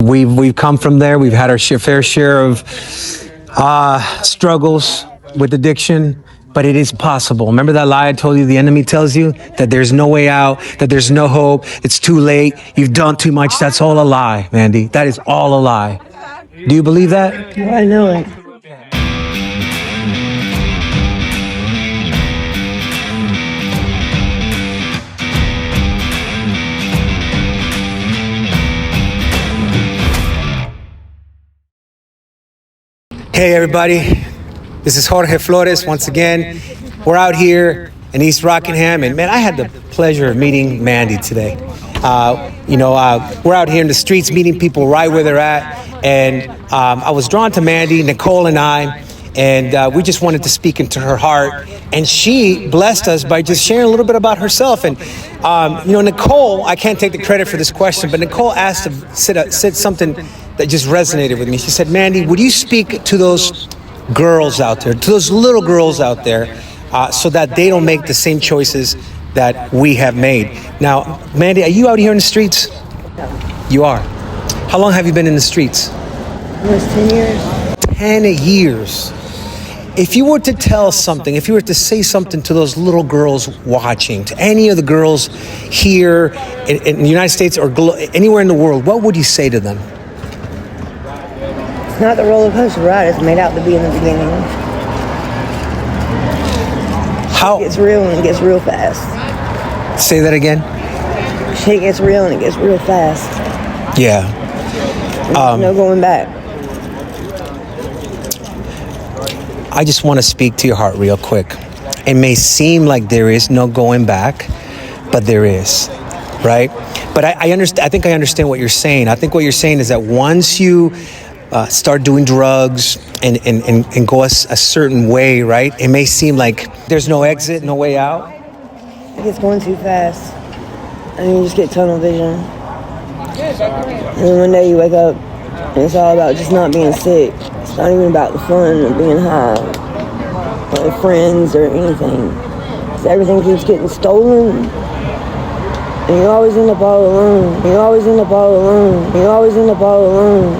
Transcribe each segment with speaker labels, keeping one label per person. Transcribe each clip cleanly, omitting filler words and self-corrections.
Speaker 1: We've come from there. We've had our fair share of struggles with addiction, but it is possible. Remember that lie I told you? The enemy tells you that there's no way out, that there's no hope, it's too late, you've done too much. That's all a lie, Mandy. That is all a lie. Do you believe that?
Speaker 2: Yeah, I know it.
Speaker 1: Hey everybody, this is Jorge Flores once again. We're out here in East Rockingham, and man, I had the pleasure of meeting Mandy today. We're out here in the streets meeting people right where they're at, and I was drawn to Mandy, Nicole and I, and we just wanted to speak into her heart, and she blessed us by just sharing a little bit about herself. And Nicole, I can't take the credit for this question, but Nicole asked to said something that just resonated with me. She said, Mandy, would you speak to those girls out there, to those little girls out there, so that they don't make the same choices that we have made? Now, Mandy, are you out here in the streets?
Speaker 2: No.
Speaker 1: You are. How long have you been in the streets?
Speaker 2: Almost 10 years.
Speaker 1: 10 years. If you were to tell something, if you were to say something to those little girls watching, to any of the girls here in the United States or anywhere in the world, what would you say to them?
Speaker 2: It's not the roller coaster ride it's made out to be in the beginning.
Speaker 1: How?
Speaker 2: It gets real and it gets real fast.
Speaker 1: Say that again?
Speaker 2: Shit gets real and it gets real fast.
Speaker 1: Yeah.
Speaker 2: There's no going back.
Speaker 1: I just want to speak to your heart real quick. It may seem like there is no going back, but there is, right? But I understand. I think I understand what you're saying. I think what you're saying is that once you start doing drugs and go a certain way, right? It may seem like there's no exit, no way out.
Speaker 2: It gets going too fast. And you just get tunnel vision. And then one day you wake up and it's all about just not being sick. It's not even about the fun of being high or friends or anything. So everything keeps getting stolen. And you always end up all alone. You always end up all alone. You always end up all alone.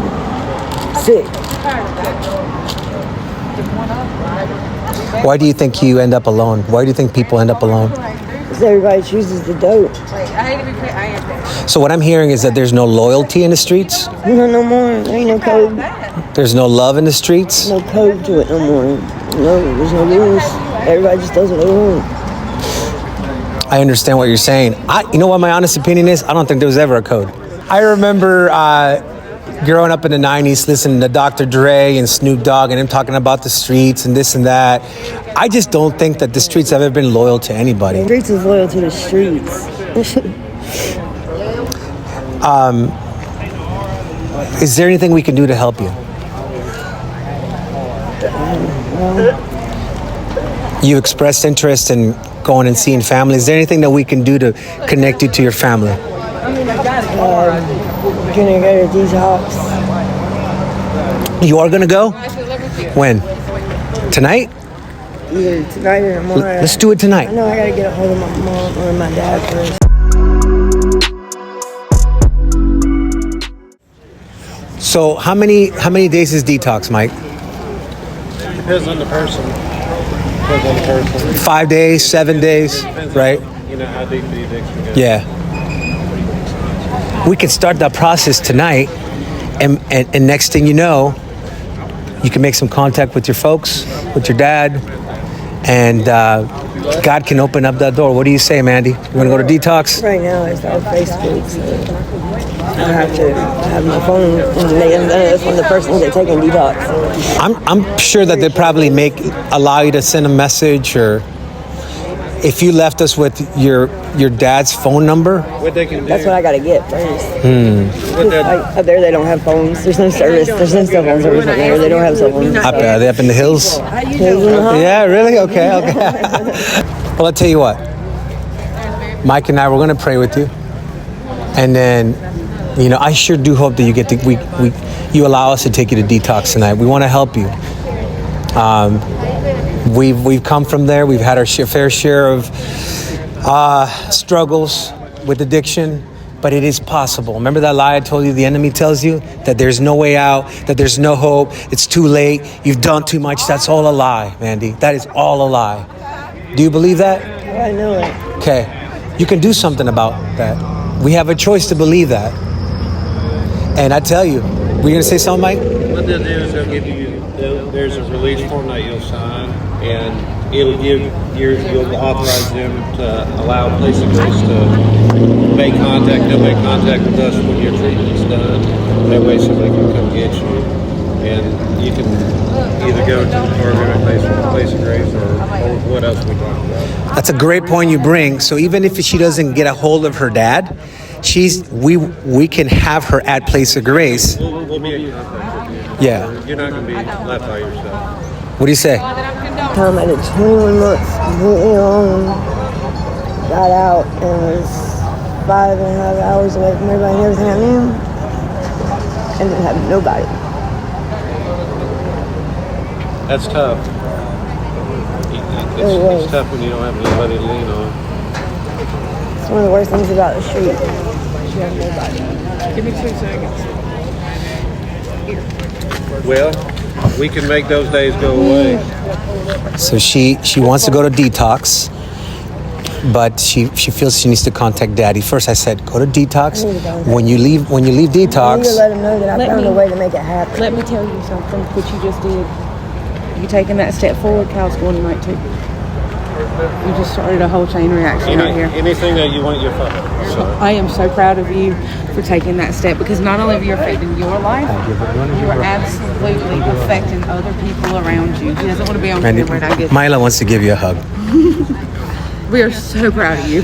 Speaker 2: Sick.
Speaker 1: Why do you think you end up alone? Why do you think people end up alone?
Speaker 2: Because everybody chooses the dope.
Speaker 1: So what I'm hearing is that there's no loyalty in the streets?
Speaker 2: No more. There ain't no code.
Speaker 1: There's no love in the streets?
Speaker 2: No code to it no more. No, there's no rules. Everybody just does what they want.
Speaker 1: I understand what you're saying. You know what my honest opinion is? I don't think there was ever a code. I remember growing up in the 90s, listening to Dr. Dre and Snoop Dogg and him talking about the streets and this and that. I just don't think that the streets have ever been loyal to anybody.
Speaker 2: The streets is loyal to the streets.
Speaker 1: Is there anything we can do to help you? You expressed interest in going and seeing family. Is there anything that we can do to connect you to your family?
Speaker 2: Gonna go to detox.
Speaker 1: You are gonna go? When? Tonight?
Speaker 2: Either tonight or tomorrow.
Speaker 1: Let's do it tonight.
Speaker 2: I know I gotta get a hold of my mom or my dad first.
Speaker 1: So how many days is detox, Mike?
Speaker 3: Depends on the person.
Speaker 1: 5 days, 7 days, right?
Speaker 3: You know how deep the addiction goes.
Speaker 1: Yeah. We could start that process tonight, and next thing you know, you can make some contact with your folks, with your dad, and God can open up that door. What do you say, Mandy? You want to go to detox?
Speaker 2: Right now it's all Facebook, so I have to have my phone, and that's one of the first things they take in detox.
Speaker 1: I'm sure that they probably allow you to send a message, or if you left us with your dad's phone number.
Speaker 3: What they can do.
Speaker 2: That's what I gotta get first. Up there they don't have phones. There's no service. There's no cell phone service up there. They don't have cell phones.
Speaker 1: Are they up in the hills? Yeah, really? Okay. Well, I'll tell you what. Mike and I, we're going to pray with you. And then, I sure do hope that you allow us to take you to detox tonight. We want to help you. We've come from there. We've had our fair share of struggles with addiction, but it is possible. Remember that lie I told you the enemy tells you? That there's no way out, that there's no hope, it's too late, you've done too much. That's all a lie, Mandy. That is all a lie. Do you believe that?
Speaker 2: I know it.
Speaker 1: Okay. You can do something about that. We have a choice to believe that. And I tell you, were you going to say something, Mike?
Speaker 3: What they'll do is they'll give you, there's a release form that you'll sign, and it'll give you'll authorize them to allow a place of grace to make contact. They'll make contact with us when your treatment's done. That way somebody can come get you. And you can either go to the program place of grace or what else we talked about.
Speaker 1: That's a great point you bring. So even if she doesn't get a hold of her dad, we can have her at Place of Grace.
Speaker 3: We'll be in contact with you.
Speaker 1: Yeah.
Speaker 3: You're not going to be left by yourself.
Speaker 1: What do you say?
Speaker 2: Time I did 21 months completely alone. Got out and was 5.5 hours away from everybody and everything I knew. And didn't have nobody.
Speaker 3: That's tough. It's tough when you don't have anybody to lean on.
Speaker 2: It's one of the worst things about the street. You have nobody.
Speaker 4: Give me 2 seconds.
Speaker 3: Well, we can make those days go away.
Speaker 1: So she wants to go to detox, but she feels she needs to contact Daddy. First I said, go to detox. When you leave
Speaker 2: I need to
Speaker 1: detox,
Speaker 2: let him know that I found a way to make it happen.
Speaker 4: Let me tell you something, what you just did. You taking that step forward, Cal's going tonight too. You just started a whole chain reaction right here.
Speaker 3: Anything that you want your father. So.
Speaker 4: I am so proud of you for taking that step, because not only are you affecting your life, you are absolutely affecting other people around you. He doesn't want to be on camera right now.
Speaker 1: Mila wants to give you a hug.
Speaker 4: We are so proud of you.